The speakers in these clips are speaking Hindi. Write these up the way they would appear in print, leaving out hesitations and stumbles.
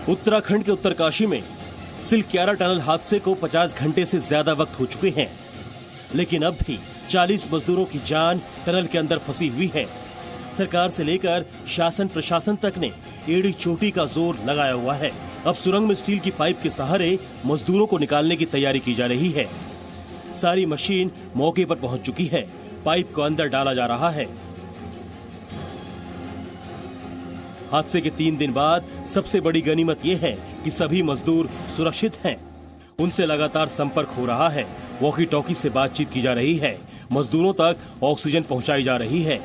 उत्तराखंड के उत्तरकाशी में सिलक्यारा टनल हादसे को 50 घंटे से ज्यादा वक्त हो चुके हैं, लेकिन अब भी 40 मजदूरों की जान टनल के अंदर फंसी हुई है। सरकार से लेकर शासन प्रशासन तक ने एड़ी चोटी का जोर लगाया हुआ है। अब सुरंग में स्टील की पाइप के सहारे मजदूरों को निकालने की तैयारी की जा रही है। सारी मशीन मौके पर पहुंच चुकी है, पाइप को अंदर डाला जा रहा है। हादसे के 3 दिन बाद सबसे बड़ी गनीमत यह है कि सभी मजदूर सुरक्षित हैं। उनसे लगातार संपर्क हो रहा है, वॉकी टॉकी से बातचीत की जा रही है, मजदूरों तक ऑक्सीजन पहुंचाई जा रही है।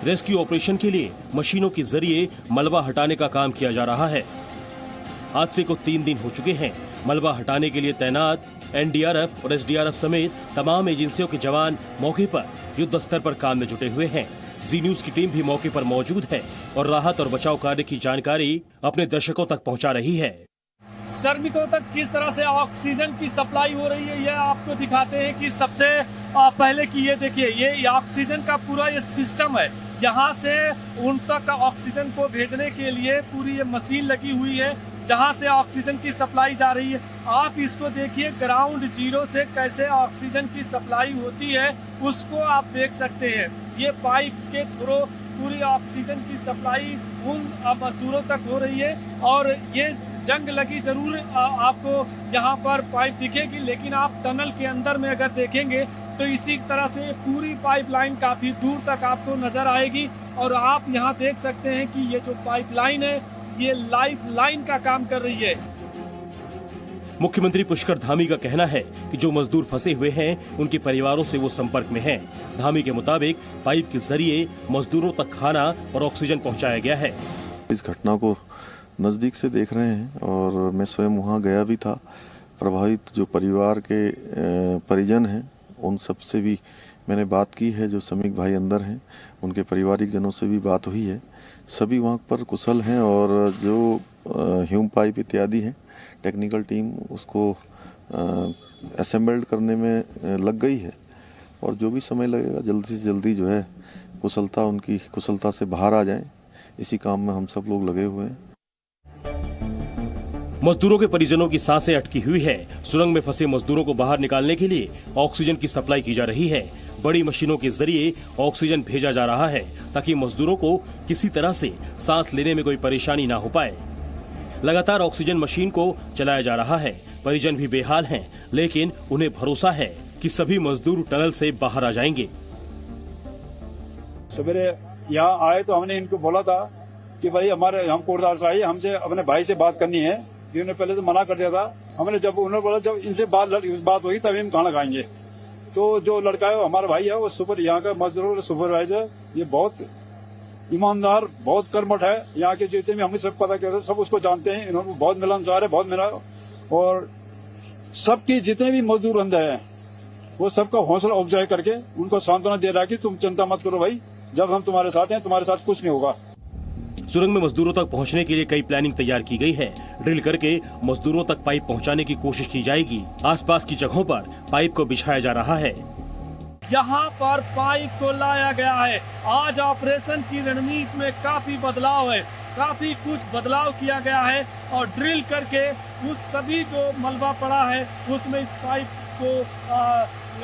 रेस्क्यू ऑपरेशन के लिए मशीनों के जरिए मलबा हटाने का काम किया जा रहा है। हादसे को 3 दिन हो चुके हैं। मलबा हटाने के लिए तैनात एनडीआरएफ और एसडीआरएफ समेत तमाम एजेंसियों के जवान मौके पर युद्ध स्तर पर काम में जुटे हुए हैं। जी न्यूज की टीम भी मौके पर मौजूद है और राहत और बचाव कार्य की जानकारी अपने दर्शकों तक पहुंचा रही है। श्रमिकों तक किस तरह से ऑक्सीजन की सप्लाई हो रही है, यह आपको दिखाते हैं कि सबसे पहले की ये देखिए, ये ऑक्सीजन का पूरा ये सिस्टम है। यहाँ से उन तक ऑक्सीजन को भेजने के लिए पूरी ये मशीन लगी हुई है, जहाँ से ऑक्सीजन की सप्लाई जा रही है। आप इसको देखिए, ग्राउंड जीरो से कैसे ऑक्सीजन की सप्लाई होती है उसको आप देख सकते हैं। ये पाइप के थ्रू पूरी ऑक्सीजन की सप्लाई उन मजदूरों तक हो रही है। और ये जंग लगी जरूर आपको यहाँ पर पाइप दिखेगी, लेकिन आप टनल के अंदर में अगर देखेंगे तो इसी तरह से पूरी पाइपलाइन काफी दूर तक आपको नजर आएगी। और आप यहाँ देख सकते हैं कि ये जो पाइपलाइन है ये लाइफ लाइन का काम कर रही है। मुख्यमंत्री पुष्कर धामी का कहना है कि जो मजदूर फंसे हुए हैं उनके परिवारों से वो संपर्क में हैं। धामी के मुताबिक पाइप के जरिए मजदूरों तक खाना और ऑक्सीजन पहुंचाया गया है। इस घटना को नजदीक से देख रहे हैं और मैं स्वयं वहां गया भी था। प्रभावित जो परिवार के परिजन हैं उन सब से भी मैंने बात की है। जो श्रमिक भाई अंदर हैं उनके पारिवारिक जनों से भी बात हुई है। सभी वहाँ पर कुशल हैं और जो ह्यूम पाइप इत्यादि हैं टेक्निकल टीम उसको असेंबल्ड करने में लग गई है और जो भी समय लगेगा जल्दी से जल्दी जो है उनकी कुशलता से बाहर आ जाएं, इसी काम में हम सब लोग लगे हुए हैं। मजदूरों के परिजनों की सांसें अटकी हुई है। सुरंग में फंसे मजदूरों को बाहर निकालने के लिए ऑक्सीजन की सप्लाई की जा रही है। बड़ी मशीनों के जरिए ऑक्सीजन भेजा जा रहा है ताकि मजदूरों को किसी तरह से सांस लेने में कोई परेशानी ना हो पाए। लगातार ऑक्सीजन मशीन को चलाया जा रहा है। परिजन भी बेहाल हैं, लेकिन उन्हें भरोसा है कि सभी मजदूर टनल से बाहर आ जाएंगे। सवेरे यहाँ आए तो हमने इनको बोला था कि भाई हम कोटद्वार से आए, हमसे अपने भाई से बात करनी है। इन्होंने पहले तो मना कर दिया था। हमने जब उन्होंने बोला जब इनसे बात हुई तभी हम खाना खाएंगे। तो जो लड़का है हमारा भाई है, वो यहाँ का मजदूरों का सुपरवाइजर, ये बहुत ईमानदार, बहुत कर्मठ है। यहाँ के जितने भी हमें सब पता करते सब उसको जानते हैं। इन्होंने बहुत मिलनसार है, बहुत मेरा। और सबकी जितने भी मजदूर अंदर है वो सबका हौसला अफजाई करके उनको सांत्वना दे रहा है कि तुम चिंता मत करो भाई, जब हम तुम्हारे साथ हैं तुम्हारे साथ कुछ नहीं होगा। सुरंग में मजदूरों तक पहुंचने के लिए कई प्लानिंग तैयार की गई है। ड्रिल करके मजदूरों तक पाइप पहुंचाने की कोशिश की जाएगी। आसपास की जगहों पर पाइप को बिछाया जा रहा है। यहाँ पर पाइप को लाया गया है। आज ऑपरेशन की रणनीति में काफी बदलाव है, काफी कुछ बदलाव किया गया है। और ड्रिल करके उस सभी जो मलबा पड़ा है उसमें इस पाइप को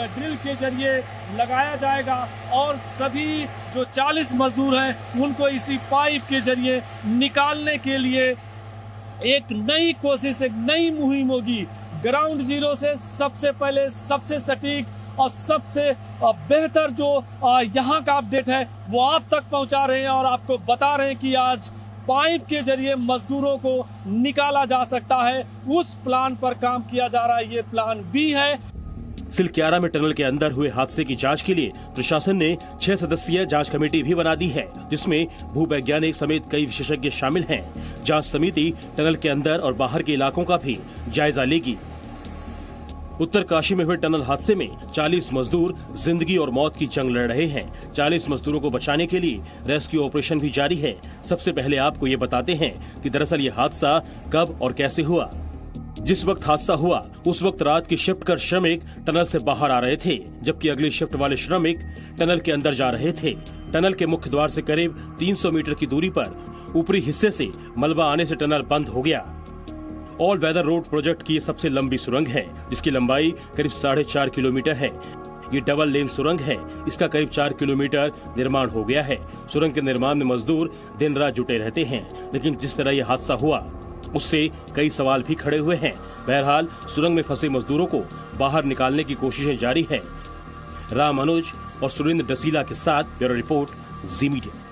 ड्रिल के जरिए लगाया जाएगा और सभी जो 40 मजदूर हैं उनको इसी पाइप के जरिए निकालने के लिए एक नई कोशिश, एक नई मुहिम होगी। ग्राउंड जीरो से सबसे पहले, सबसे सटीक और सबसे बेहतर जो यहाँ का अपडेट है वो आप तक पहुँचा रहे हैं और आपको बता रहे हैं कि आज पाइप के जरिए मजदूरों को निकाला जा सकता है। उस प्लान पर काम किया जा रहा है, ये प्लान बी है। सिलक्यारा में टनल के अंदर हुए हादसे की जांच के लिए प्रशासन ने 6 सदस्यीय जांच कमेटी भी बना दी है, जिसमें भूवैज्ञानिक समेत कई विशेषज्ञ शामिल हैं। जांच समिति टनल के अंदर और बाहर के इलाकों का भी जायजा लेगी। उत्तरकाशी में हुए टनल हादसे में 40 मजदूर जिंदगी और मौत की जंग लड़ रहे हैं। 40 मजदूरों को बचाने के लिए रेस्क्यू ऑपरेशन भी जारी है। सबसे पहले आपको ये बताते हैं कि दरअसल ये हादसा कब और कैसे हुआ। जिस वक्त हादसा हुआ उस वक्त रात की शिफ्ट कर श्रमिक टनल से बाहर आ रहे थे, जबकि अगली शिफ्ट वाले श्रमिक टनल के अंदर जा रहे थे। टनल के मुख्य द्वार से करीब 300 मीटर की दूरी पर ऊपरी हिस्से से मलबा आने से टनल बंद हो गया। ऑल वेदर रोड प्रोजेक्ट की ये सबसे लंबी सुरंग है, जिसकी लंबाई करीब 4.5 किलोमीटर है। ये डबल लेन सुरंग है, इसका करीब 4 किलोमीटर निर्माण हो गया है। सुरंग के निर्माण में मजदूर दिन रात जुटे रहते हैं, लेकिन जिस तरह यह हादसा हुआ उससे कई सवाल भी खड़े हुए हैं। बहरहाल सुरंग में फंसे मजदूरों को बाहर निकालने की कोशिशें जारी है। राम अनुज और सुरेंद्र डसीला के साथ ब्यूरो रिपोर्ट, जी मीडिया।